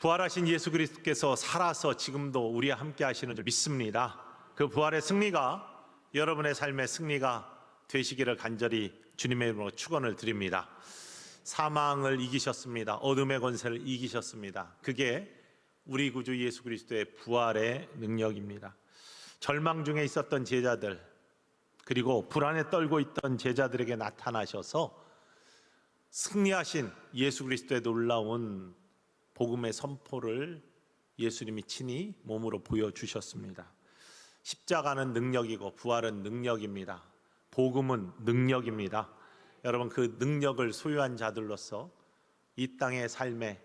부활하신 예수 그리스도께서 살아서 지금도 우리와 함께 하시는 줄 믿습니다. 그 부활의 승리가 여러분의 삶의 승리가 되시기를 간절히 주님의 이름으로 축원을 드립니다. 사망을 이기셨습니다. 어둠의 권세를 이기셨습니다. 그게 우리 구주 예수 그리스도의 부활의 능력입니다. 절망 중에 있었던 제자들, 그리고 불안에 떨고 있던 제자들에게 나타나셔서 승리하신 예수 그리스도의 놀라운 복음의 선포를 예수님이 친히 몸으로 보여주셨습니다. 십자가는 능력이고 부활은 능력입니다. 복음은 능력입니다. 여러분, 그 능력을 소유한 자들로서 이 땅의 삶에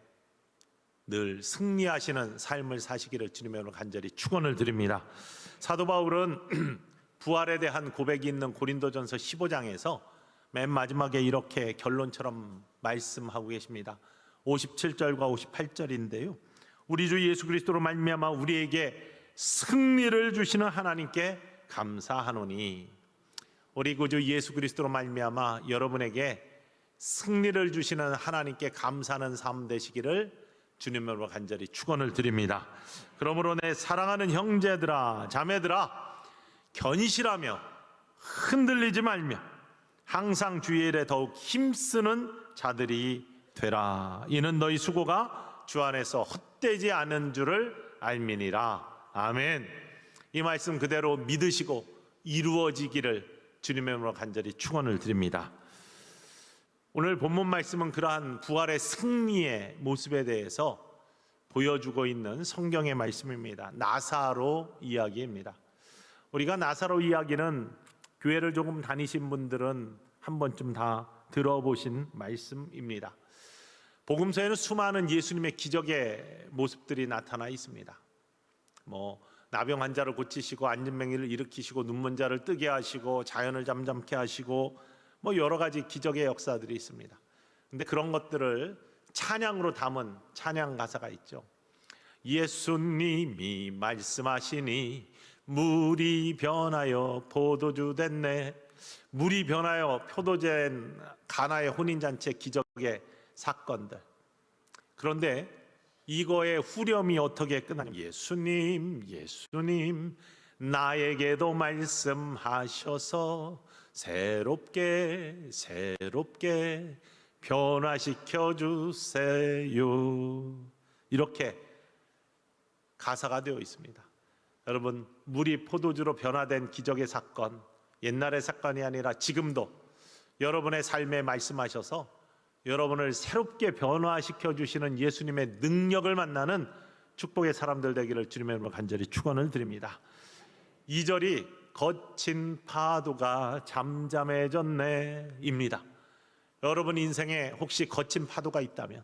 늘 승리하시는 삶을 사시기를 주님의 이름으로 간절히 축원을 드립니다. 사도 바울은 부활에 대한 고백이 있는 고린도전서 15장에서 맨 마지막에 이렇게 결론처럼 말씀하고 계십니다. 57절과 58절인데요. 우리 주 예수 그리스도로 말미암아 우리에게 승리를 주시는 하나님께 감사하노니. 우리 구주 예수 그리스도로 말미암아 여러분에게 승리를 주시는 하나님께 감사하는 삶 되시기를 주님으로 간절히 축원을 드립니다. 그러므로 내 사랑하는 형제들아 자매들아, 견실하며 흔들리지 말며 항상 주의 일에 더욱 힘쓰는 자들이 되라. 이는 너희 수고가 주 안에서 헛되지 않은 줄을 알미니라. 아멘. 이 말씀 그대로 믿으시고 이루어지기를 주님의 이름으로 간절히 축원을 드립니다. 오늘 본문 말씀은 그러한 부활의 승리의 모습에 대해서 보여주고 있는 성경의 말씀입니다. 나사로 이야기입니다. 우리가 나사로 이야기는 교회를 조금 다니신 분들은 한 번쯤 다 들어보신 말씀입니다. 복음서에는 수많은 예수님의 기적의 모습들이 나타나 있습니다. 나병 환자를 고치시고 안진뱅이를 일으키시고 눈먼 자를 뜨게 하시고 자연을 잠잠케 하시고 여러 가지 기적의 역사들이 있습니다. 근데 그런 것들을 찬양으로 담은 찬양 가사가 있죠. 예수님이 말씀하시니 물이 변하여 포도주 됐네. 물이 변하여 포도주된 가나의 혼인잔치 기적의 사건들. 그런데 이거의 후렴이 어떻게 끝나냐면 예수님 나에게도 말씀하셔서 새롭게 변화시켜 주세요. 이렇게 가사가 되어 있습니다. 여러분, 물이 포도주로 변화된 기적의 사건, 옛날의 사건이 아니라 지금도 여러분의 삶에 말씀하셔서 여러분을 새롭게 변화시켜 주시는 예수님의 능력을 만나는 축복의 사람들 되기를 주님의 이름으로 간절히 축원을 드립니다. 2절이 거친 파도가 잠잠해졌네 입니다. 여러분 인생에 혹시 거친 파도가 있다면,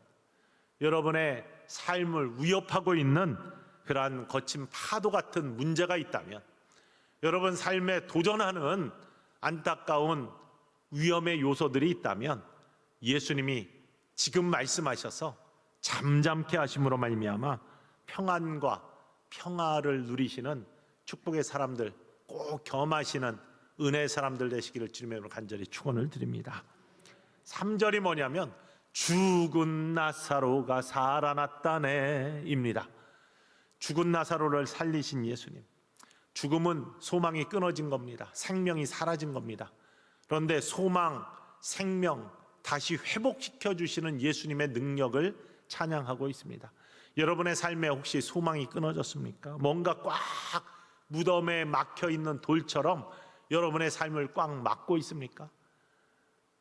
여러분의 삶을 위협하고 있는 그러한 거친 파도 같은 문제가 있다면, 여러분 삶에 도전하는 안타까운 위험의 요소들이 있다면 예수님이 지금 말씀하셔서 잠잠케 하심으로 말미암아 평안과 평화를 누리시는 축복의 사람들, 꼭 겸하시는 은혜의 사람들 되시기를 주님의 이름으로 간절히 축원을 드립니다. 3절이 뭐냐면 죽은 나사로가 살아났다네 입니다. 죽은 나사로를 살리신 예수님. 죽음은 소망이 끊어진 겁니다. 생명이 사라진 겁니다. 그런데 소망, 생명 다시 회복시켜 주시는 예수님의 능력을 찬양하고 있습니다. 여러분의 삶에 혹시 소망이 끊어졌습니까? 뭔가 꽉 무덤에 막혀 있는 돌처럼 여러분의 삶을 꽉 막고 있습니까?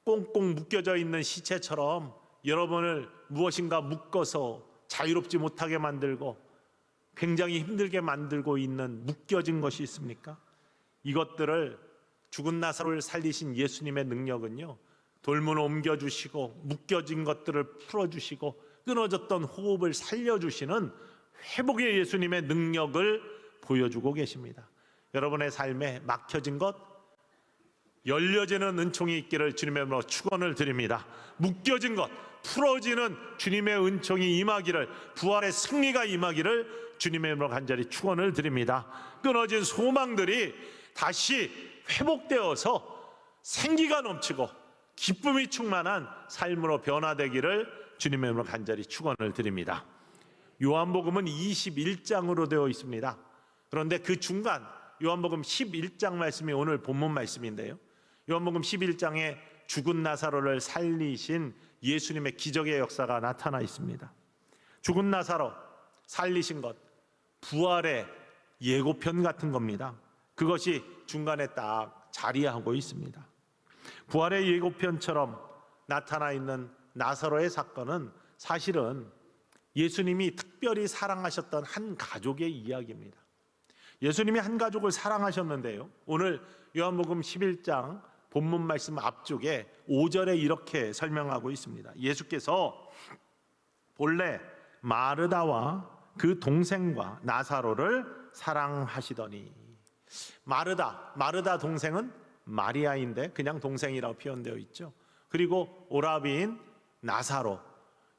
꽁꽁 묶여져 있는 시체처럼 여러분을 무엇인가 묶어서 자유롭지 못하게 만들고 굉장히 힘들게 만들고 있는 묶여진 것이 있습니까? 이것들을 죽은 나사로를 살리신 예수님의 능력은요, 돌문을 옮겨주시고 묶여진 것들을 풀어주시고 끊어졌던 호흡을 살려주시는 회복의 예수님의 능력을 보여주고 계십니다. 여러분의 삶에 막혀진 것, 열려지는 은총이 있기를 주님의 이름으로 축원을 드립니다. 묶여진 것 풀어지는 주님의 은총이 임하기를, 부활의 승리가 임하기를 주님의 이름으로 간절히 축원을 드립니다. 끊어진 소망들이 다시 회복되어서 생기가 넘치고 기쁨이 충만한 삶으로 변화되기를 주님의 이름으로 간절히 축원을 드립니다. 요한복음은 21장으로 되어 있습니다. 그런데 그 중간 요한복음 11장 말씀이 오늘 본문 말씀인데요, 요한복음 11장에 죽은 나사로를 살리신 예수님의 기적의 역사가 나타나 있습니다. 죽은 나사로 살리신 것, 부활의 예고편 같은 겁니다. 그것이 중간에 딱 자리하고 있습니다. 부활의 예고편처럼 나타나 있는 나사로의 사건은 사실은 예수님이 특별히 사랑하셨던 한 가족의 이야기입니다. 예수님이 한 가족을 사랑하셨는데요, 오늘 요한복음 11장 본문 말씀 앞쪽에 5절에 이렇게 설명하고 있습니다. 예수께서 본래 마르다와 그 동생과 나사로를 사랑하시더니. 마르다 동생은 마리아인데 그냥 동생이라고 표현되어 있죠. 그리고 오라비인 나사로,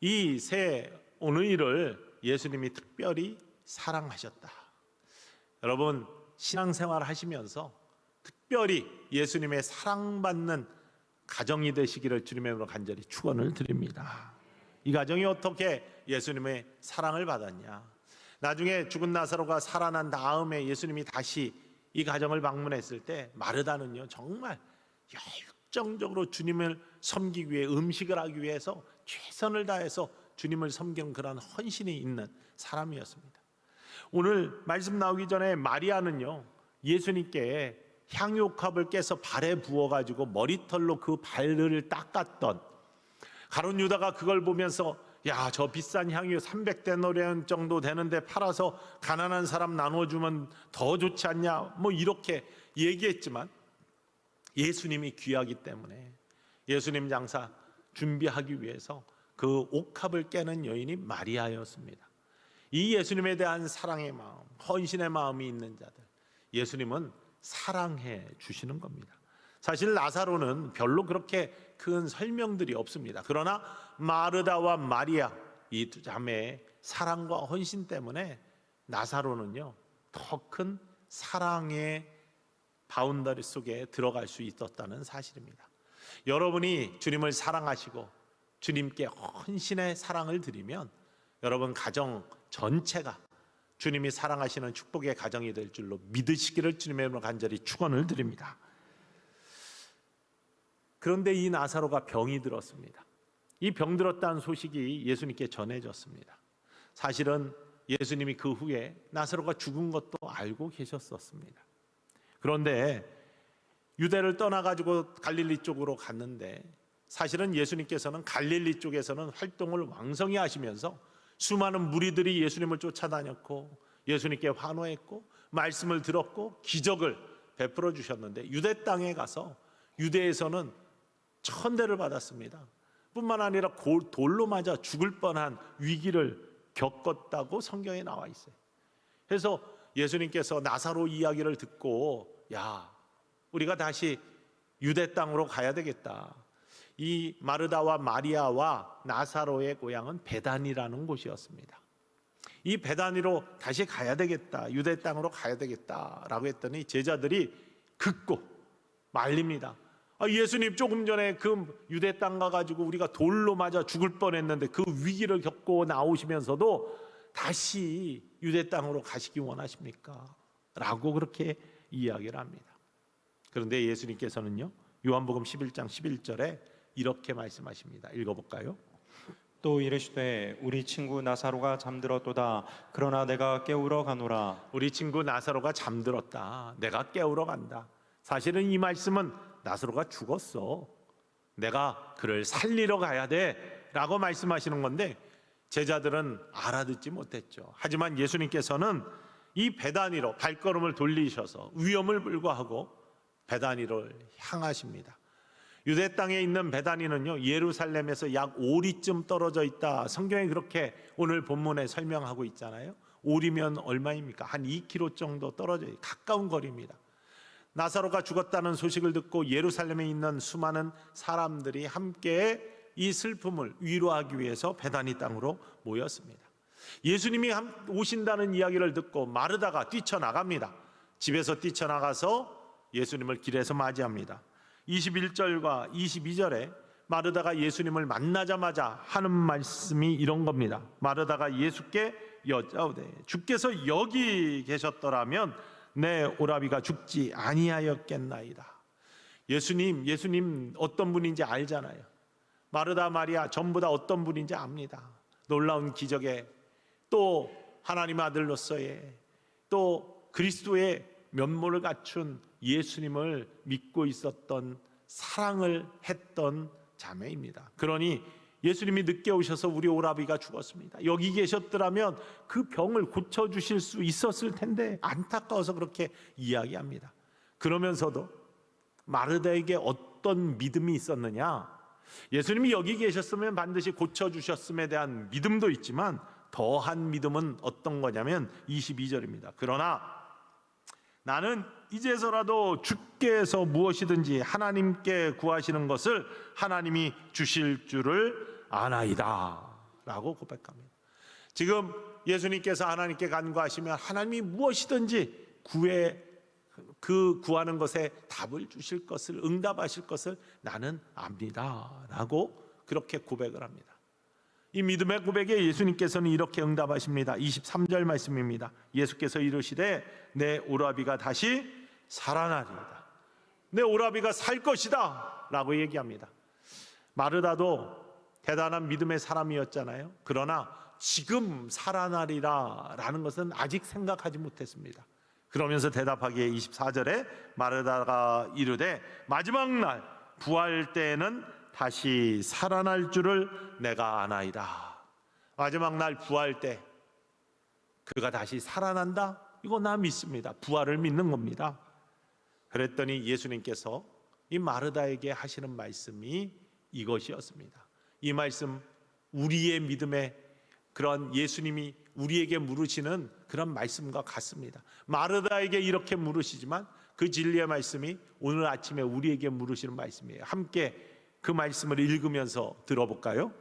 이 세 오누이를 예수님이 특별히 사랑하셨다. 여러분, 신앙생활 하시면서 특별히 예수님의 사랑받는 가정이 되시기를 주님의 이름으로 간절히 축원을 드립니다. 이 가정이 어떻게 예수님의 사랑을 받았냐? 나중에 죽은 나사로가 살아난 다음에 예수님이 다시 이 가정을 방문했을 때 마르다는요, 정말 열정적으로 주님을 섬기기 위해, 음식을 하기 위해서 최선을 다해서 주님을 섬기는 그런 헌신이 있는 사람이었습니다. 오늘 말씀 나오기 전에 마리아는요, 예수님께 향유컵을 깨서 발에 부어가지고 머리털로 그 발을 닦았던, 가룟 유다가 그걸 보면서 야, 저 비싼 향유 300데나리온 정도 되는데 팔아서 가난한 사람 나눠주면 더 좋지 않냐, 뭐 이렇게 얘기했지만 예수님이 귀하기 때문에 예수님 장사 준비하기 위해서 그 옥합을 깨는 여인이 마리아였습니다. 이 예수님에 대한 사랑의 마음, 헌신의 마음이 있는 자들, 예수님은 사랑해 주시는 겁니다. 사실 나사로는 별로 그렇게 큰 설명들이 없습니다. 그러나 마르다와 마리아, 이 두 자매의 사랑과 헌신 때문에 나사로는요, 더 큰 사랑의 바운더리 속에 들어갈 수 있었다는 사실입니다. 여러분이 주님을 사랑하시고 주님께 헌신의 사랑을 드리면 여러분 가정 전체가 주님이 사랑하시는 축복의 가정이 될 줄로 믿으시기를 주님의 이름으로 간절히 축원을 드립니다. 그런데 이 나사로가 병이 들었습니다. 이 병 들었다는 소식이 예수님께 전해졌습니다. 사실은 예수님이 그 후에 나사로가 죽은 것도 알고 계셨었습니다. 그런데 유대를 떠나가지고 갈릴리 쪽으로 갔는데, 사실은 예수님께서는 갈릴리 쪽에서는 활동을 왕성히 하시면서 수많은 무리들이 예수님을 쫓아다녔고 예수님께 환호했고 말씀을 들었고 기적을 베풀어 주셨는데, 유대 땅에 가서 유대에서는 천대를 받았습니다. 뿐만 아니라 돌로 맞아 죽을 뻔한 위기를 겪었다고 성경에 나와 있어요. 그래서 예수님께서 나사로 이야기를 듣고, 야, 우리가 다시 유대 땅으로 가야 되겠다. 이 마르다와 마리아와 나사로의 고향은 베단이라는 곳이었습니다. 이 베단이로 다시 가야 되겠다, 유대 땅으로 가야 되겠다라고 했더니 제자들이 극고 말립니다. 예수님, 조금 전에 그 유대 땅 가가지고 우리가 돌로 맞아 죽을 뻔했는데 그 위기를 겪고 나오시면서도 다시 유대 땅으로 가시기 원하십니까? 라고 그렇게 이야기를 합니다. 그런데 예수님께서는요, 요한복음 11장 11절에 이렇게 말씀하십니다. 읽어볼까요? 또 이르시되 우리 친구 나사로가 잠들었도다. 그러나 내가 깨우러 가노라. 우리 친구 나사로가 잠들었다. 내가 깨우러 간다. 사실은 이 말씀은 나사로가 죽었어, 내가 그를 살리러 가야 돼 라고 말씀하시는 건데 제자들은 알아듣지 못했죠. 하지만 예수님께서는 이 베다니로 발걸음을 돌리셔서 위험을 불구하고 베다니를 향하십니다. 유대 땅에 있는 베다니는요, 예루살렘에서 약 5리쯤 떨어져 있다. 성경에 그렇게 오늘 본문에 설명하고 있잖아요. 5리면 얼마입니까? 한 2km 정도 떨어져 가까운 거리입니다. 나사로가 죽었다는 소식을 듣고 예루살렘에 있는 수많은 사람들이 함께 이 슬픔을 위로하기 위해서 베다니 땅으로 모였습니다. 예수님이 오신다는 이야기를 듣고 마르다가 뛰쳐나갑니다. 집에서 뛰쳐나가서 예수님을 길에서 맞이합니다. 21절과 22절에 마르다가 예수님을 만나자마자 하는 말씀이 이런 겁니다. 마르다가 예수께 여짜오되 주께서 여기 계셨더라면 내 오라비가 죽지 아니하였겠나이다. 예수님 어떤 분인지 알잖아요. 마르다 마리아 전부 다 어떤 분인지 압니다. 놀라운 기적에 또 하나님의 아들로서의 또 그리스도의 면모를 갖춘 예수님을 믿고 있었던 사랑을 했던 자매입니다. 그러니 예수님이 늦게 오셔서 우리 오라비가 죽었습니다. 여기 계셨더라면 그 병을 고쳐주실 수 있었을 텐데 안타까워서 그렇게 이야기합니다. 그러면서도 마르다에게 어떤 믿음이 있었느냐? 예수님이 여기 계셨으면 반드시 고쳐주셨음에 대한 믿음도 있지만 더한 믿음은 어떤 거냐면 22절입니다. 그러나 나는 이제서라도 주께서 무엇이든지 하나님께 구하시는 것을 하나님이 주실 줄을 아나이다 라고 고백합니다. 지금 예수님께서 하나님께 간구하시면 하나님이 무엇이든지 구하는 것에 답을 주실 것을, 응답하실 것을 나는 압니다 라고 그렇게 고백을 합니다. 이 믿음의 고백에 예수님께서는 이렇게 응답하십니다. 23절 말씀입니다. 예수께서 이르시되 내 오라비가 다시 살아나리이다. 내 오라비가 살 것이다 라고 얘기합니다. 마르다도 대단한 믿음의 사람이었잖아요. 그러나 지금 살아나리라 라는 것은 아직 생각하지 못했습니다. 그러면서 대답하기에 24절에 마르다가 이르되 마지막 날 부활 때에는 다시 살아날 줄을 내가 아나이다. 마지막 날 부활 때 그가 다시 살아난다? 이거 나 믿습니다. 부활을 믿는 겁니다. 그랬더니 예수님께서 이 마르다에게 하시는 말씀이 이것이었습니다. 이 말씀 우리의 믿음의 그런 예수님이 우리에게 물으시는 그런 말씀과 같습니다. 마르다에게 이렇게 물으시지만 그 진리의 말씀이 오늘 아침에 우리에게 물으시는 말씀이에요. 함께 그 말씀을 읽으면서 들어볼까요?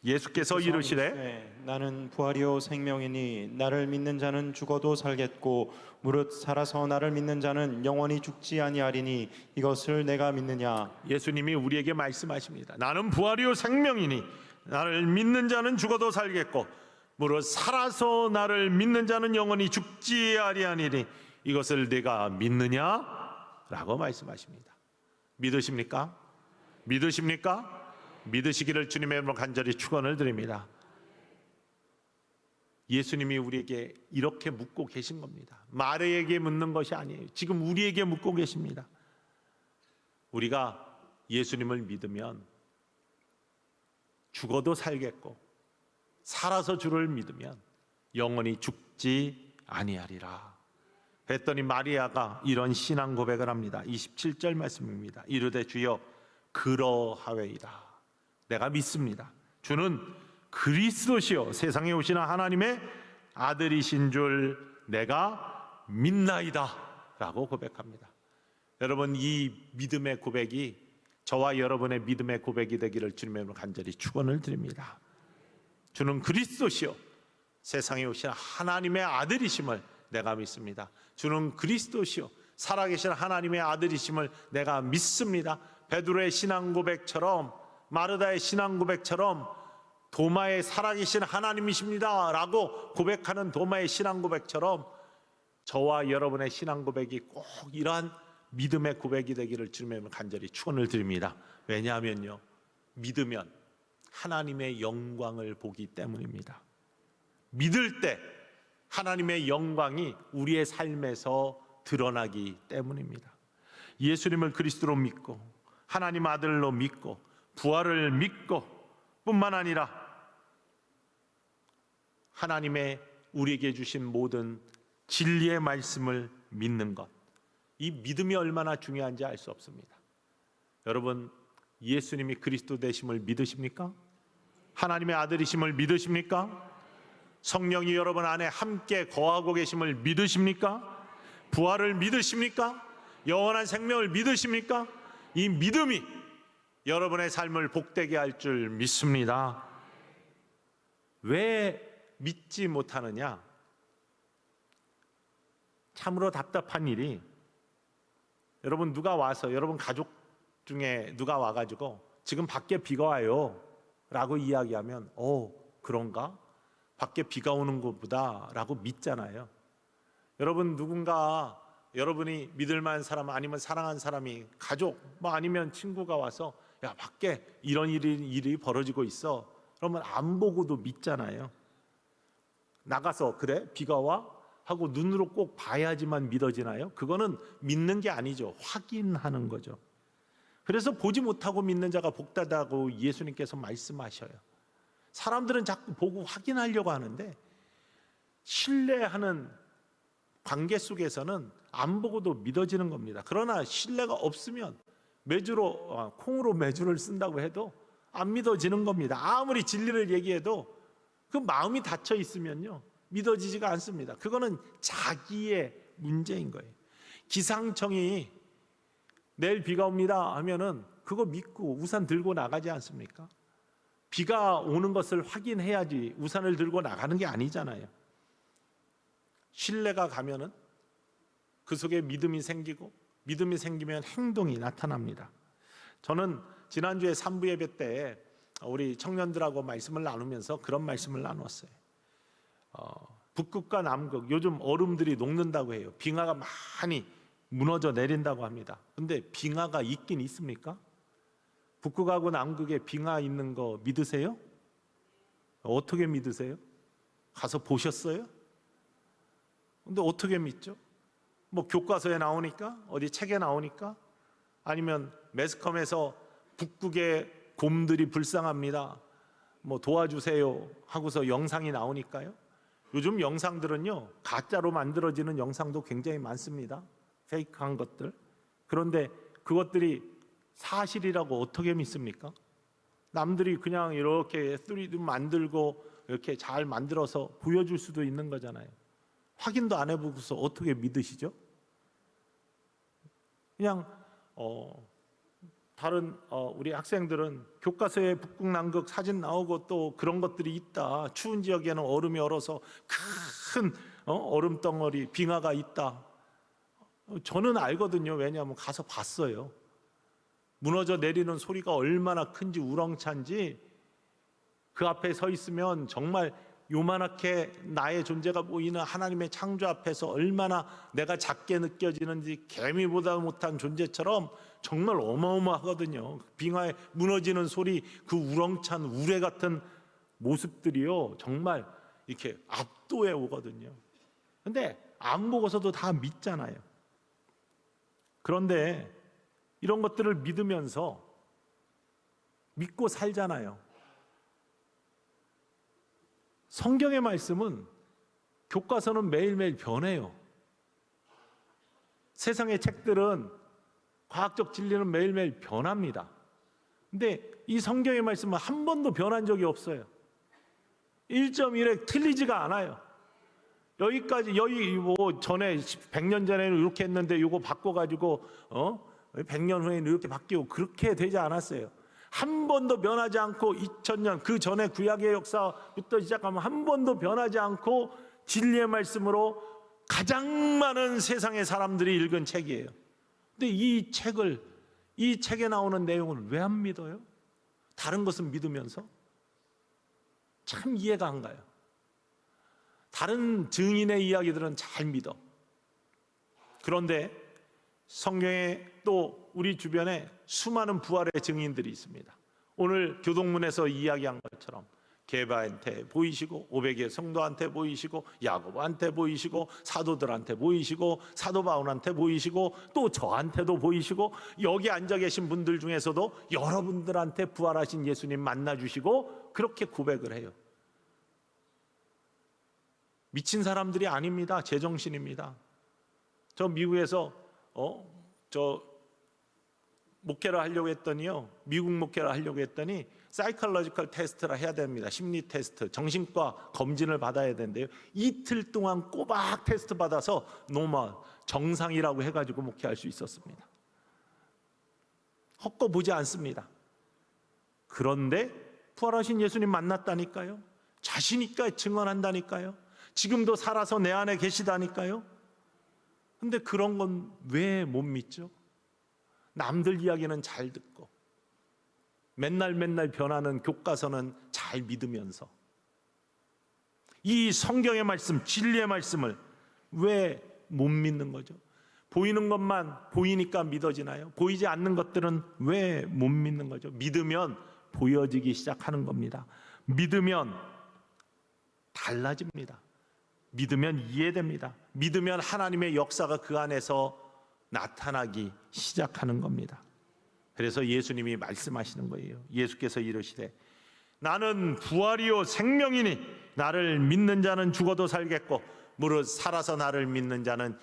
예수께서 이르시되 나는 부활이요 생명이니 나를 믿는 자는 죽어도 살겠고 무릇 살아서 나를 믿는 자는 영원히 죽지 아니하리니 이것을 내가 믿느냐. 예수님이 우리에게 말씀하십니다. 나는 부활이요 생명이니 나를 믿는 자는 죽어도 살겠고 무릇 살아서 나를 믿는 자는 영원히 죽지 아니하리니 이것을 내가 믿느냐? 라고 말씀하십니다. 믿으십니까? 믿으십니까? 믿으시기를 주님의 이름으로 간절히 축원을 드립니다. 예수님이 우리에게 이렇게 묻고 계신 겁니다. 마르에게 묻는 것이 아니에요. 지금 우리에게 묻고 계십니다. 우리가 예수님을 믿으면 죽어도 살겠고 살아서 주를 믿으면 영원히 죽지 아니하리라. 그랬더니 마리아가 이런 신앙 고백을 합니다. 27절 말씀입니다. 이르되 주여 그러하외이다. 내가 믿습니다. 주는 그리스도시요 세상에 오시는 하나님의 아들이신 줄 내가 믿나이다 라고 고백합니다. 여러분, 이 믿음의 고백이 저와 여러분의 믿음의 고백이 되기를 주님의 이름으로 간절히 축원을 드립니다. 주는 그리스도시요 세상에 오신 하나님의 아들이심을 내가 믿습니다. 주는 그리스도시요 살아계신 하나님의 아들이심을 내가 믿습니다. 베드로의 신앙 고백처럼, 마르다의 신앙 고백처럼 도마의 살아계신 하나님이십니다 라고 고백하는 도마의 신앙 고백처럼 저와 여러분의 신앙 고백이 꼭 이러한 믿음의 고백이 되기를 주님의 이름으로 간절히 축원을 드립니다. 왜냐하면요, 믿으면 하나님의 영광을 보기 때문입니다. 믿을 때 하나님의 영광이 우리의 삶에서 드러나기 때문입니다. 예수님을 그리스도로 믿고 하나님 아들로 믿고 부활을 믿고 뿐만 아니라 하나님의 우리에게 주신 모든 진리의 말씀을 믿는 것, 이 믿음이 얼마나 중요한지 알 수 없습니다. 여러분, 예수님이 그리스도 되심을 믿으십니까? 하나님의 아들이심을 믿으십니까? 성령이 여러분 안에 함께 거하고 계심을 믿으십니까? 부활을 믿으십니까? 영원한 생명을 믿으십니까? 이 믿음이 여러분의 삶을 복되게 할 줄 믿습니다. 왜 믿지 못하느냐? 참으로 답답한 일이, 여러분 누가 와서, 여러분 가족 중에 누가 와가지고 지금 밖에 비가 와요 라고 이야기하면 그런가? 밖에 비가 오는 것보다 라고 믿잖아요. 여러분, 누군가 여러분이 믿을 만한 사람 아니면 사랑하는 사람이 가족 아니면 친구가 와서 야, 밖에 이런 일이 벌어지고 있어. 그러면 안 보고도 믿잖아요. 나가서 그래? 비가 와? 하고 눈으로 꼭 봐야지만 믿어지나요? 그거는 믿는 게 아니죠. 확인하는 거죠. 그래서 보지 못하고 믿는 자가 복되다고 예수님께서 말씀하셔요. 사람들은 자꾸 보고 확인하려고 하는데 신뢰하는 관계 속에서는 안 보고도 믿어지는 겁니다. 그러나 신뢰가 없으면 콩으로 매주를 쓴다고 해도 안 믿어지는 겁니다. 아무리 진리를 얘기해도 그 마음이 닫혀 있으면요 믿어지지가 않습니다. 그거는 자기의 문제인 거예요. 기상청이 내일 비가 옵니다 하면은 그거 믿고 우산 들고 나가지 않습니까? 비가 오는 것을 확인해야지 우산을 들고 나가는 게 아니잖아요. 신뢰가 가면은 그 속에 믿음이 생기고 믿음이 생기면 행동이 나타납니다. 저는 지난주에 3부 예배 때 우리 청년들하고 말씀을 나누면서 그런 말씀을 나눴어요. 북극과 남극 요즘 얼음들이 녹는다고 해요. 빙하가 많이 무너져 내린다고 합니다. 근데 빙하가 있긴 있습니까? 북극하고 남극에 빙하 있는 거 믿으세요? 어떻게 믿으세요? 가서 보셨어요? 근데 어떻게 믿죠? 교과서에 나오니까? 어디 책에 나오니까? 아니면 매스컴에서 북극의 곰들이 불쌍합니다. 도와주세요 하고서 영상이 나오니까요. 요즘 영상들은요 가짜로 만들어지는 영상도 굉장히 많습니다. 페이크한 것들. 그런데 그것들이 사실이라고 어떻게 믿습니까? 남들이 그냥 이렇게 3D 만들고 이렇게 잘 만들어서 보여줄 수도 있는 거잖아요. 확인도 안 해보고서 어떻게 믿으시죠? 그냥 다른 우리 학생들은 교과서에 북극 남극 사진 나오고 또 그런 것들이 있다. 추운 지역에는 얼음이 얼어서 큰 얼음 덩어리 빙하가 있다. 저는 알거든요. 왜냐하면 가서 봤어요. 무너져 내리는 소리가 얼마나 큰지 우렁찬지 그 앞에 서 있으면 정말 요만하게 나의 존재가 보이는 하나님의 창조 앞에서 얼마나 내가 작게 느껴지는지 개미보다 못한 존재처럼 정말 어마어마하거든요. 빙하에 무너지는 소리, 그 우렁찬 우레 같은 모습들이요 정말 이렇게 압도해 오거든요. 근데 안 보고서도 다 믿잖아요. 그런데 이런 것들을 믿으면서 믿고 살잖아요. 성경의 말씀은 교과서는 매일매일 변해요. 세상의 책들은 과학적 진리는 매일매일 변합니다. 근데 이 성경의 말씀은 한 번도 변한 적이 없어요. 1.1에 틀리지가 않아요. 여기까지 전에 100년 전에는 이렇게 했는데 이거 바꿔가지고 100년 후에는 이렇게 바뀌고 그렇게 되지 않았어요. 한 번도 변하지 않고 2000년 그 전에 구약의 역사부터 시작하면 한 번도 변하지 않고 진리의 말씀으로 가장 많은 세상의 사람들이 읽은 책이에요. 근데 이 책에 나오는 내용을 왜 안 믿어요? 다른 것은 믿으면서? 참 이해가 안 가요. 다른 증인의 이야기들은 잘 믿어. 그런데 성경에 또 우리 주변에 수많은 부활의 증인들이 있습니다. 오늘 교동문에서 이야기한 것처럼 게바한테 보이시고 500의 성도한테 보이시고 야고보한테 보이시고 사도들한테 보이시고 사도 바울한테 보이시고 또 저한테도 보이시고 여기 앉아 계신 분들 중에서도 여러분들한테 부활하신 예수님 만나주시고 그렇게 고백을 해요. 미친 사람들이 아닙니다. 제정신입니다. 저 미국에서 목회를 하려고 했더니요. 미국 목회를 하려고 했더니 사이콜로지컬 테스트를 해야 됩니다. 심리 테스트, 정신과 검진을 받아야 되는데요. 이틀 동안 꼬박 테스트 받아서 노멀, 정상이라고 해가지고 목회할 수 있었습니다. 헛거 보지 않습니다. 그런데 부활하신 예수님 만났다니까요. 자신 있게 증언한다니까요. 지금도 살아서 내 안에 계시다니까요. 근데 그런 건 왜 못 믿죠? 남들 이야기는 잘 듣고 맨날 변하는 교과서는 잘 믿으면서 이 성경의 말씀, 진리의 말씀을 왜 못 믿는 거죠? 보이는 것만 보이니까 믿어지나요? 보이지 않는 것들은 왜 못 믿는 거죠? 믿으면 보여지기 시작하는 겁니다. 믿으면 달라집니다. 믿으면 이해됩니다. 믿으면 하나님의 역사가 그 안에서 나타나기 시작하는 겁니다. 그래서 예수님이 말씀하시는 거예요. 예수께서 이르시되 나는 부활이요 생명이니 나를 믿는 자는 죽어도 살겠고 무릇 살아서 나를 믿는 자는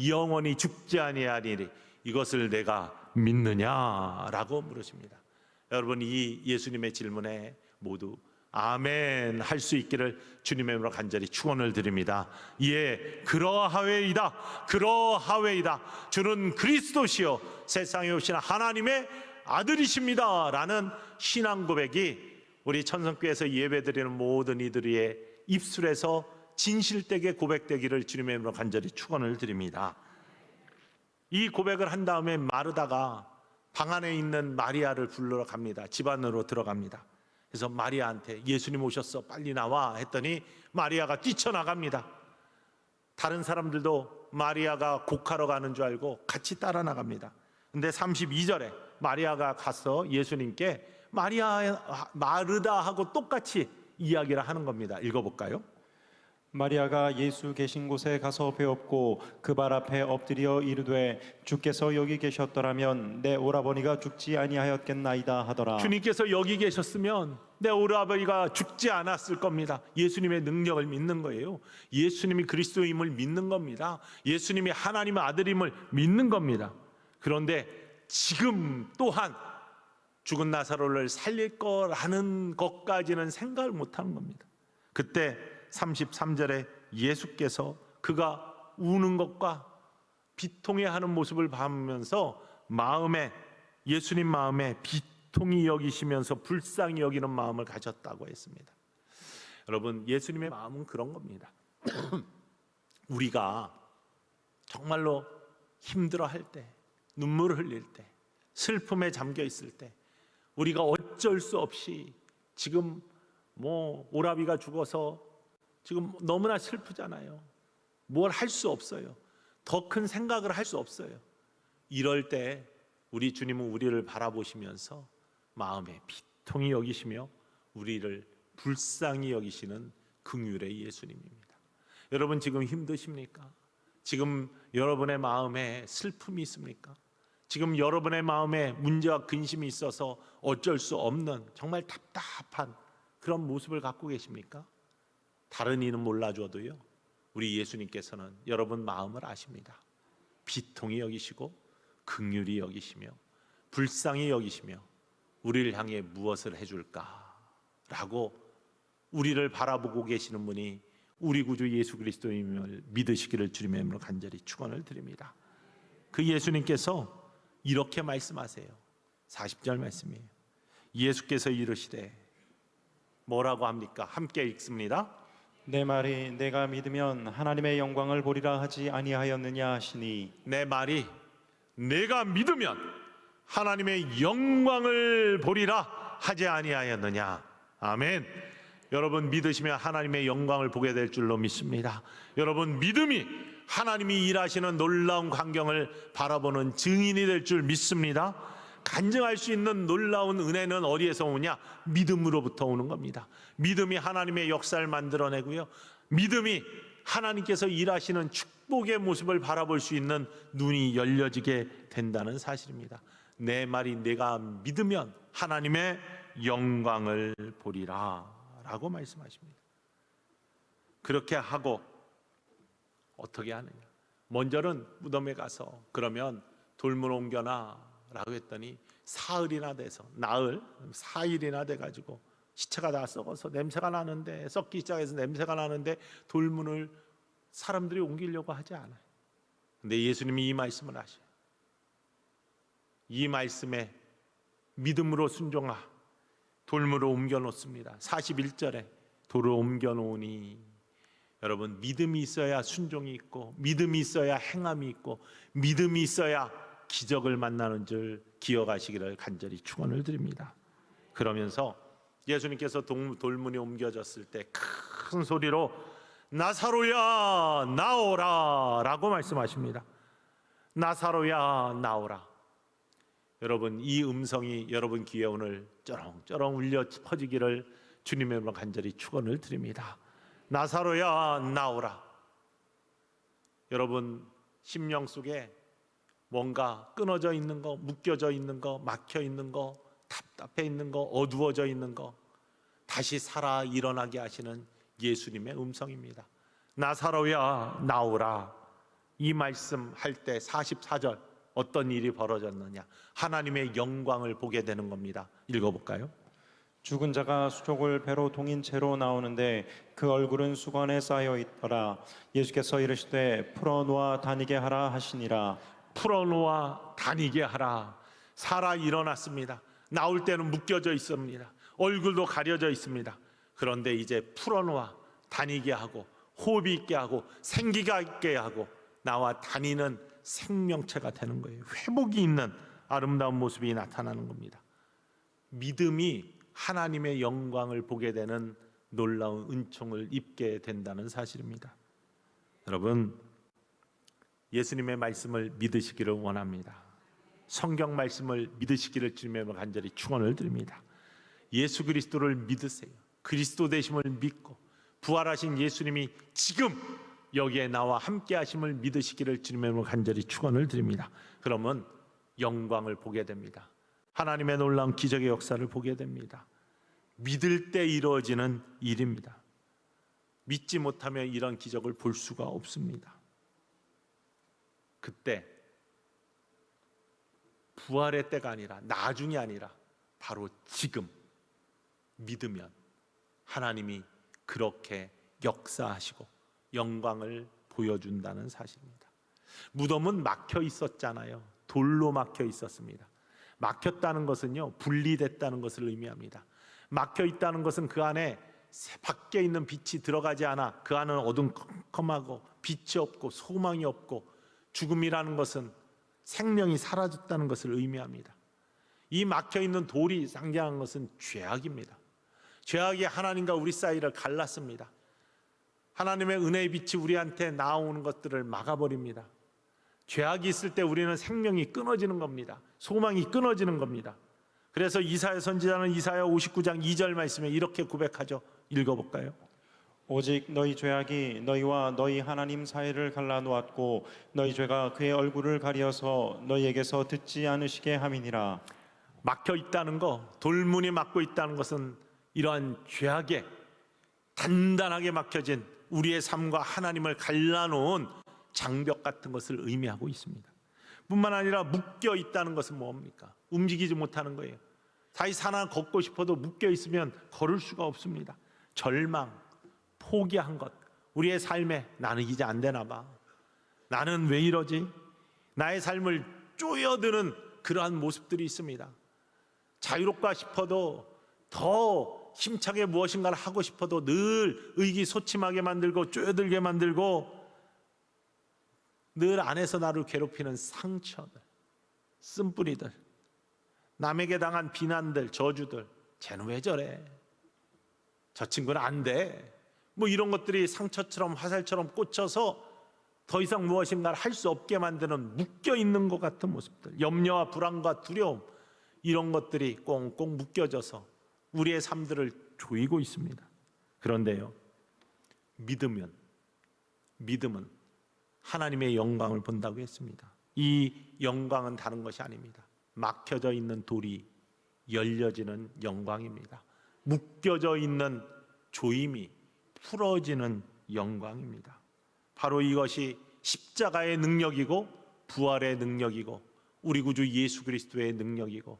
영원히 죽지 아니하리니 이것을 내가 믿느냐라고 물으십니다. 여러분, 이 예수님의 질문에 모두 아멘 할 수 있기를 주님의 이름으로 간절히 축원을 드립니다. 예, 그러하외이다. 주는 그리스도시요 세상에 오신 하나님의 아들이십니다 라는 신앙 고백이 우리 천성교회에서 예배드리는 모든 이들의 입술에서 진실되게 고백되기를 주님의 이름으로 간절히 축원을 드립니다. 이 고백을 한 다음에 마르다가 방 안에 있는 마리아를 불러러 갑니다. 집 안으로 들어갑니다. 그래서 마리아한테 예수님 오셨어, 빨리 나와 했더니 마리아가 뛰쳐나갑니다. 다른 사람들도 마리아가 곡하러 가는 줄 알고 같이 따라 나갑니다. 근데 32절에 마리아가 가서 예수님께 마르다하고 똑같이 이야기를 하는 겁니다. 읽어볼까요? 마리아가 예수 계신 곳에 가서 배웠고 그 발 앞에 엎드려 이르되 주께서 여기 계셨더라면 내 오라버니가 죽지 아니하였겠나이다 하더라. 주님께서 여기 계셨으면 내 오라버니가 죽지 않았을 겁니다. 예수님의 능력을 믿는 거예요. 예수님이 그리스도임을 믿는 겁니다. 예수님이 하나님의 아들임을 믿는 겁니다. 그런데 지금 또한 죽은 나사로를 살릴 거라는 것까지는 생각을 못하는 겁니다. 그때 33절에 예수께서 그가 우는 것과 비통해하는 모습을 보면서 예수님 마음에 비통히 여기시면서 불쌍히 여기는 마음을 가졌다고 했습니다. 여러분, 예수님의 마음은 그런 겁니다. 우리가 정말로 힘들어할 때, 눈물을 흘릴 때, 슬픔에 잠겨 있을 때, 우리가 어쩔 수 없이 지금 오라비가 죽어서 지금 너무나 슬프잖아요. 뭘 할 수 없어요. 더 큰 생각을 할 수 없어요. 이럴 때 우리 주님은 우리를 바라보시면서 마음에 비통히 여기시며 우리를 불쌍히 여기시는 긍휼의 예수님입니다. 여러분, 지금 힘드십니까? 지금 여러분의 마음에 슬픔이 있습니까? 지금 여러분의 마음에 문제와 근심이 있어서 어쩔 수 없는 정말 답답한 그런 모습을 갖고 계십니까? 다른 이는 몰라줘도요, 우리 예수님께서는 여러분 마음을 아십니다. 비통히 여기시고 긍휼히 여기시며 불쌍히 여기시며 우리를 향해 무엇을 해줄까라고 우리를 바라보고 계시는 분이 우리 구주 예수 그리스도임을 믿으시기를 주님의 이름으로 간절히 축원을 드립니다. 그 예수님께서 이렇게 말씀하세요. 40절 말씀이에요. 예수께서 이르시되 뭐라고 합니까? 함께 읽습니다. 내 말이 내가 믿으면 하나님의 영광을 보리라 하지 아니하였느냐 하시니 내 말이 내가 믿으면 하나님의 영광을 보리라 하지 아니하였느냐. 아멘. 여러분, 믿으시면 하나님의 영광을 보게 될 줄로 믿습니다. 여러분, 믿음이 하나님이 일하시는 놀라운 광경을 바라보는 증인이 될 줄 믿습니다. 간증할 수 있는 놀라운 은혜는 어디에서 오냐? 믿음으로부터 오는 겁니다. 믿음이 하나님의 역사를 만들어내고요, 믿음이 하나님께서 일하시는 축복의 모습을 바라볼 수 있는 눈이 열려지게 된다는 사실입니다. 내 말이 내가 믿으면 하나님의 영광을 보리라 라고 말씀하십니다. 그렇게 하고 어떻게 하느냐? 먼저는 무덤에 가서 그러면 돌문 옮겨놔 라고 했더니 사흘이나 돼서, 나흘, 4일이나 돼가지고 시체가 다 썩어서 냄새가 나는데, 썩기 시작해서 냄새가 나는데 돌문을 사람들이 옮기려고 하지 않아요. 근데 예수님이 이 말씀을 하셔요. 이 말씀에 믿음으로 순종하 돌문을 옮겨 놓습니다. 41절에 돌을 옮겨 놓으니, 여러분, 믿음이 있어야 순종이 있고, 믿음이 있어야 행함이 있고, 믿음이 있어야 기적을 만나는 줄 기억하시기를 간절히 축원을 드립니다. 그러면서 예수님께서 돌문이 옮겨졌을 때 큰 소리로 나사로야 나오라 라고 말씀하십니다. 나사로야 나오라. 여러분, 이 음성이 여러분 귀에 오늘 쩌렁쩌렁 울려 퍼지기를 주님의 이름으로 간절히 축원을 드립니다. 나사로야 나오라. 여러분 심령 속에 뭔가 끊어져 있는 거, 묶여져 있는 거, 막혀 있는 거, 답답해 있는 거, 어두워져 있는 거 다시 살아 일어나게 하시는 예수님의 음성입니다. 나사로야 나오라. 이 말씀 할 때 44절 어떤 일이 벌어졌느냐? 하나님의 영광을 보게 되는 겁니다. 읽어볼까요? 죽은 자가 수족을 배로 동인 채로 나오는데 그 얼굴은 수건에 쌓여 있더라. 예수께서 이르시되 풀어놓아 다니게 하라 하시니라. 풀어놓아 다니게 하라. 살아 일어났습니다. 나올 때는 묶여져 있습니다. 얼굴도 가려져 있습니다. 그런데 이제 풀어놓아 다니게 하고 호흡이 있게 하고 생기가 있게 하고 나와 다니는 생명체가 되는 거예요. 회복이 있는 아름다운 모습이 나타나는 겁니다. 믿음이 하나님의 영광을 보게 되는 놀라운 은총을 입게 된다는 사실입니다. 여러분, 예수님의 말씀을 믿으시기를 원합니다. 성경 말씀을 믿으시기를 주님의 간절히 축원을 드립니다. 예수 그리스도를 믿으세요. 그리스도 되심을 믿고 부활하신 예수님이 지금 여기에 나와 함께 하심을 믿으시기를 주님의 간절히 축원을 드립니다. 그러면 영광을 보게 됩니다. 하나님의 놀라운 기적의 역사를 보게 됩니다. 믿을 때 이루어지는 일입니다. 믿지 못하면 이런 기적을 볼 수가 없습니다. 그때 부활의 때가 아니라 나중이 아니라 바로 지금 믿으면 하나님이 그렇게 역사하시고 영광을 보여준다는 사실입니다. 무덤은 막혀 있었잖아요. 돌로 막혀 있었습니다. 막혔다는 것은요, 분리됐다는 것을 의미합니다. 막혀 있다는 것은 그 안에 밖에 있는 빛이 들어가지 않아 그 안은 어둠컴컴하고 빛이 없고 소망이 없고 죽음이라는 것은 생명이 사라졌다는 것을 의미합니다. 이 막혀 있는 돌이 상징하는 것은 죄악입니다. 죄악이 하나님과 우리 사이를 갈랐습니다. 하나님의 은혜의 빛이 우리한테 나오는 것들을 막아버립니다. 죄악이 있을 때 우리는 생명이 끊어지는 겁니다. 소망이 끊어지는 겁니다. 그래서 이사야 선지자는 이사야 59장 2절 말씀에 이렇게 고백하죠. 읽어볼까요? 오직 너희 죄악이 너희와 너희 하나님 사이를 갈라놓았고 너희 죄가 그의 얼굴을 가리어서 너희에게서 듣지 않으시게 함이니라. 막혀 있다는 거, 돌문이 막고 있다는 것은 이러한 죄악에 단단하게 막혀진 우리의 삶과 하나님을 갈라놓은 장벽 같은 것을 의미하고 있습니다. 뿐만 아니라 묶여 있다는 것은 뭡니까? 움직이지 못하는 거예요. 다시 하나 걷고 싶어도 묶여 있으면 걸을 수가 없습니다. 절망, 포기한 것, 우리의 삶에 나는 이제 안 되나 봐, 나는 왜 이러지? 나의 삶을 쪼여드는 그러한 모습들이 있습니다. 자유롭고 싶어도 더 힘차게 무엇인가를 하고 싶어도 늘 의기소침하게 만들고 쪼여들게 만들고 늘 안에서 나를 괴롭히는 상처들, 쓴뿌리들, 남에게 당한 비난들, 저주들, 쟤는 왜 저래? 저 친구는 안 돼. 뭐 이런 것들이 상처처럼 화살처럼 꽂혀서 더 이상 무엇인가를 할 수 없게 만드는 묶여있는 것 같은 모습들, 염려와 불안과 두려움, 이런 것들이 꽁꽁 묶여져서 우리의 삶들을 조이고 있습니다. 그런데요, 믿음은 하나님의 영광을 본다고 했습니다. 이 영광은 다른 것이 아닙니다. 막혀져 있는 돌이 열려지는 영광입니다. 묶여져 있는 조임이 풀어지는 영광입니다. 바로 이것이 십자가의 능력이고 부활의 능력이고 우리 구주 예수 그리스도의 능력이고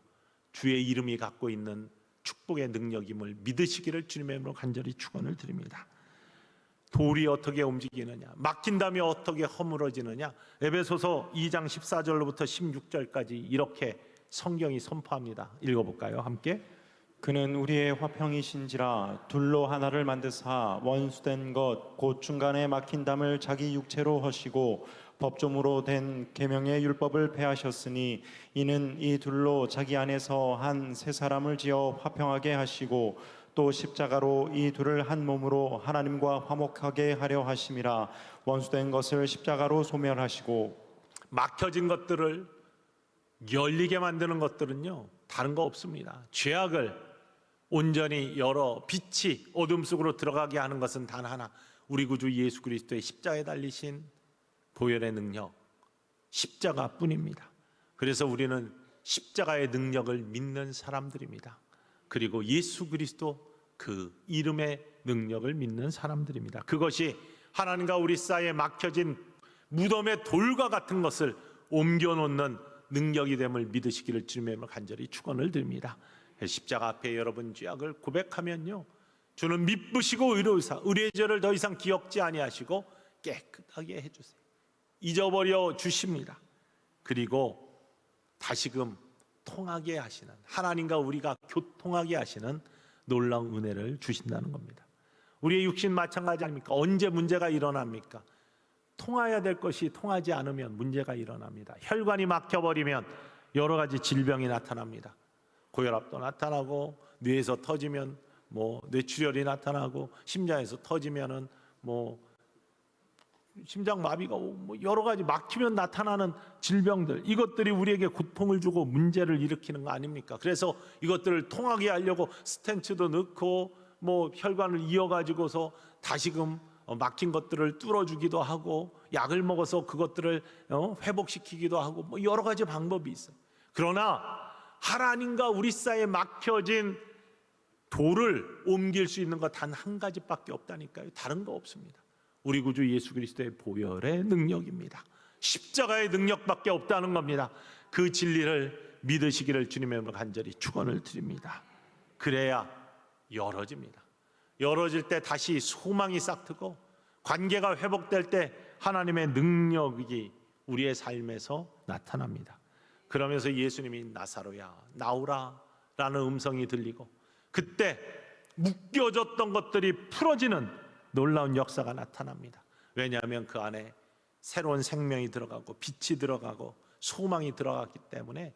주의 이름이 갖고 있는 축복의 능력임을 믿으시기를 주님의 이름으로 간절히 축원을 드립니다. 돌이 어떻게 움직이느냐, 막힌다면 어떻게 허물어지느냐, 에베소서 2장 14절로부터 16절까지 이렇게 성경이 선포합니다. 읽어볼까요? 함께. 그는 우리의 화평이신지라 둘로 하나를 만드사 원수된 것 곧 중간에 막힌 담을 자기 육체로 허시고 법조무로 된 계명의 율법을 폐하셨으니 이는 이 둘로 자기 안에서 한 새 사람을 지어 화평하게 하시고 또 십자가로 이 둘을 한 몸으로 하나님과 화목하게 하려 하심이라. 원수된 것을 십자가로 소멸하시고. 막혀진 것들을 열리게 만드는 것들은요, 다른 거 없습니다. 죄악을 온전히 열어 빛이 어둠 속으로 들어가게 하는 것은 단 하나, 우리 구주 예수 그리스도의 십자가에 달리신 보혈의 능력, 십자가뿐입니다. 그래서 우리는 십자가의 능력을 믿는 사람들입니다. 그리고 예수 그리스도 그 이름의 능력을 믿는 사람들입니다. 그것이 하나님과 우리 사이에 막혀진 무덤의 돌과 같은 것을 옮겨놓는 능력이 됨을 믿으시기를 주님의 이름으로 간절히 축원을 드립니다. 십자가 앞에 여러분 죄악을 고백하면요, 주는 미쁘시고 의로우사 우리의 죄를 더 이상 기억지 아니하시고 깨끗하게 해주세요. 잊어버려 주십니다. 그리고 다시금 통하게 하시는, 하나님과 우리가 교통하게 하시는 놀라운 은혜를 주신다는 겁니다. 우리의 육신 마찬가지 아닙니까? 언제 문제가 일어납니까? 통해야 될 것이 통하지 않으면 문제가 일어납니다. 혈관이 막혀버리면 여러 가지 질병이 나타납니다. 고혈압도 나타나고, 뇌에서 터지면 뇌출혈이 나타나고, 심장에서 터지면은 심장마비가 오고, 여러 가지 막히면 나타나는 질병들, 이것들이 우리에게 고통을 주고 문제를 일으키는 거 아닙니까? 그래서 이것들을 통하게 하려고 스텐트도 넣고 혈관을 이어가지고서 다시금 막힌 것들을 뚫어주기도 하고, 약을 먹어서 그것들을 회복시키기도 하고, 여러 가지 방법이 있어요. 그러나 하나님과 우리 사이에 막혀진 돌을 옮길 수 있는 것 단 한 가지밖에 없다니까요. 다른 거 없습니다. 우리 구주 예수 그리스도의 보혈의 능력입니다. 십자가의 능력밖에 없다는 겁니다. 그 진리를 믿으시기를 주님의 이름으로 간절히 축원을 드립니다. 그래야 열어집니다. 열어질 때 다시 소망이 싹트고, 관계가 회복될 때 하나님의 능력이 우리의 삶에서 나타납니다. 그러면서 예수님이 나사로야 나오라 라는 음성이 들리고, 그때 묶여졌던 것들이 풀어지는 놀라운 역사가 나타납니다. 왜냐하면 그 안에 새로운 생명이 들어가고 빛이 들어가고 소망이 들어갔기 때문에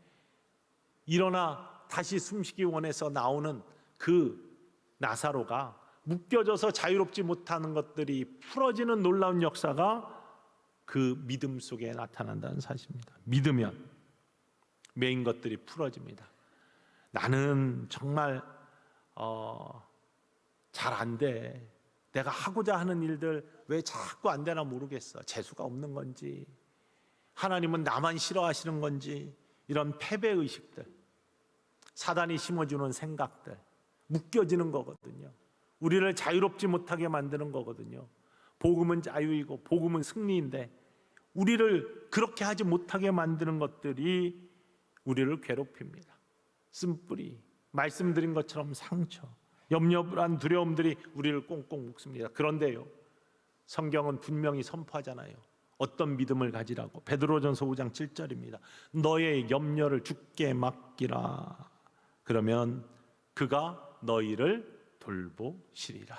일어나 다시 숨쉬기 원해서 나오는 그 나사로가 묶여져서 자유롭지 못하는 것들이 풀어지는 놀라운 역사가 그 믿음 속에 나타난다는 사실입니다. 믿으면 메인 것들이 풀어집니다. 나는 정말 잘 안 돼. 내가 하고자 하는 일들 왜 자꾸 안 되나 모르겠어. 재수가 없는 건지, 하나님은 나만 싫어하시는 건지, 이런 패배의식들, 사단이 심어주는 생각들, 묶여지는 거거든요. 우리를 자유롭지 못하게 만드는 거거든요. 복음은 자유이고 복음은 승리인데 우리를 그렇게 하지 못하게 만드는 것들이 우리를 괴롭힙니다. 쓴뿌리, 말씀드린 것처럼 상처, 염려불안, 두려움들이 우리를 꽁꽁 묶습니다. 그런데요, 성경은 분명히 선포하잖아요. 어떤 믿음을 가지라고. 베드로전서 5장 7절입니다. 너의 염려를 주께 맡기라. 그러면 그가 너희를 돌보시리라.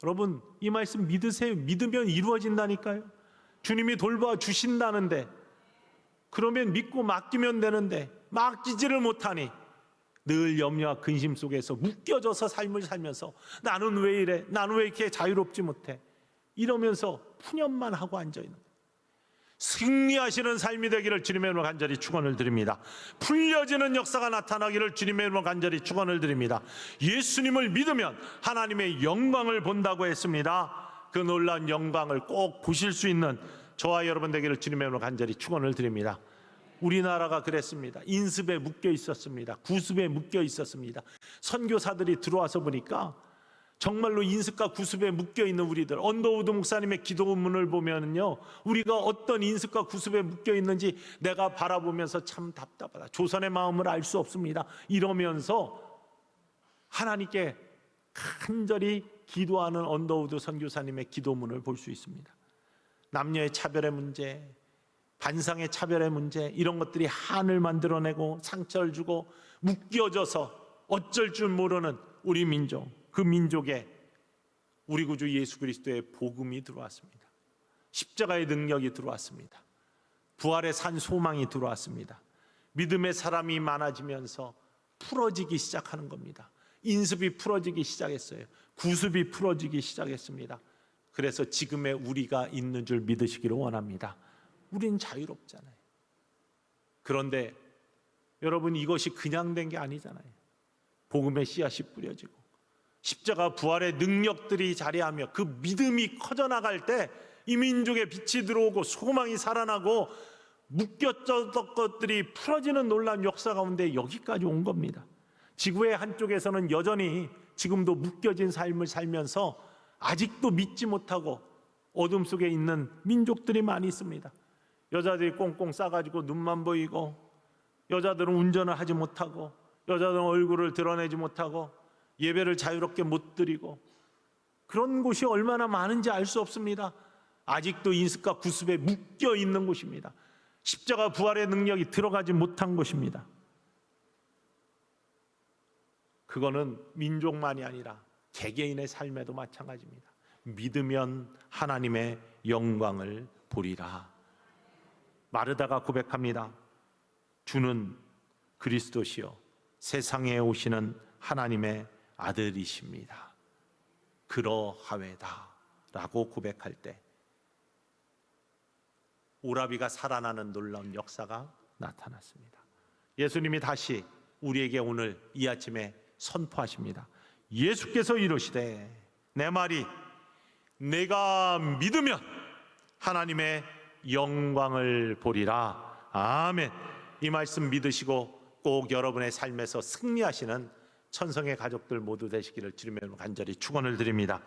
여러분, 이 말씀 믿으세요. 믿으면 이루어진다니까요. 주님이 돌봐 주신다는데, 그러면 믿고 맡기면 되는데 맡기지를 못하니 늘 염려와 근심 속에서 묶여져서 삶을 살면서 나는 왜 이래? 나는 왜 이렇게 자유롭지 못해? 이러면서 푸념만 하고 앉아있는 거예요. 승리하시는 삶이 되기를 주님의 이름으로 간절히 축원을 드립니다. 풀려지는 역사가 나타나기를 주님의 이름으로 간절히 축원을 드립니다. 예수님을 믿으면 하나님의 영광을 본다고 했습니다. 그 놀라운 영광을 꼭 보실 수 있는 저와 여러분 되기를 주님의 이름으로 간절히 축원을 드립니다. 우리나라가 그랬습니다. 인습에 묶여 있었습니다. 구습에 묶여 있었습니다. 선교사들이 들어와서 보니까 정말로 인습과 구습에 묶여 있는 우리들, 언더우드 목사님의 기도문을 보면요, 우리가 어떤 인습과 구습에 묶여 있는지 내가 바라보면서 참 답답하다. 조선의 마음을 알 수 없습니다. 이러면서 하나님께 간절히 기도하는 언더우드 선교사님의 기도문을 볼 수 있습니다. 남녀의 차별의 문제, 반상의 차별의 문제, 이런 것들이 한을 만들어내고 상처를 주고 묶여져서 어쩔 줄 모르는 우리 민족, 그 민족에 우리 구주 예수 그리스도의 복음이 들어왔습니다. 십자가의 능력이 들어왔습니다. 부활의 산 소망이 들어왔습니다. 믿음의 사람이 많아지면서 풀어지기 시작하는 겁니다. 인습이 풀어지기 시작했어요. 구습이 풀어지기 시작했습니다. 그래서 지금의 우리가 있는 줄 믿으시기를 원합니다. 우린 자유롭잖아요. 그런데 여러분, 이것이 그냥 된 게 아니잖아요. 복음의 씨앗이 뿌려지고 십자가 부활의 능력들이 자리하며 그 믿음이 커져나갈 때 이 민족의 빛이 들어오고 소망이 살아나고 묶였던 것들이 풀어지는 놀라운 역사 가운데 여기까지 온 겁니다. 지구의 한쪽에서는 여전히 지금도 묶여진 삶을 살면서 아직도 믿지 못하고 어둠 속에 있는 민족들이 많이 있습니다. 여자들이 꽁꽁 싸가지고 눈만 보이고, 여자들은 운전을 하지 못하고, 여자들은 얼굴을 드러내지 못하고, 예배를 자유롭게 못 드리고, 그런 곳이 얼마나 많은지 알 수 없습니다. 아직도 인습과 구습에 묶여 있는 곳입니다. 십자가 부활의 능력이 들어가지 못한 곳입니다. 그거는 민족만이 아니라 개개인의 삶에도 마찬가지입니다. 믿으면 하나님의 영광을 보리라. 마르다가 고백합니다. 주는 그리스도시요 세상에 오시는 하나님의 아들이십니다. 그러하외다 라고 고백할 때 오라비가 살아나는 놀라운 역사가 나타났습니다. 예수님이 다시 우리에게 오늘 이 아침에 선포하십니다. 예수께서 이르시되 내 말이 내가 믿으면 하나님의 영광을 보리라. 아멘. 이 말씀 믿으시고 꼭 여러분의 삶에서 승리하시는 천성의 가족들 모두 되시기를 주님의 이름으로 간절히 축원을 드립니다.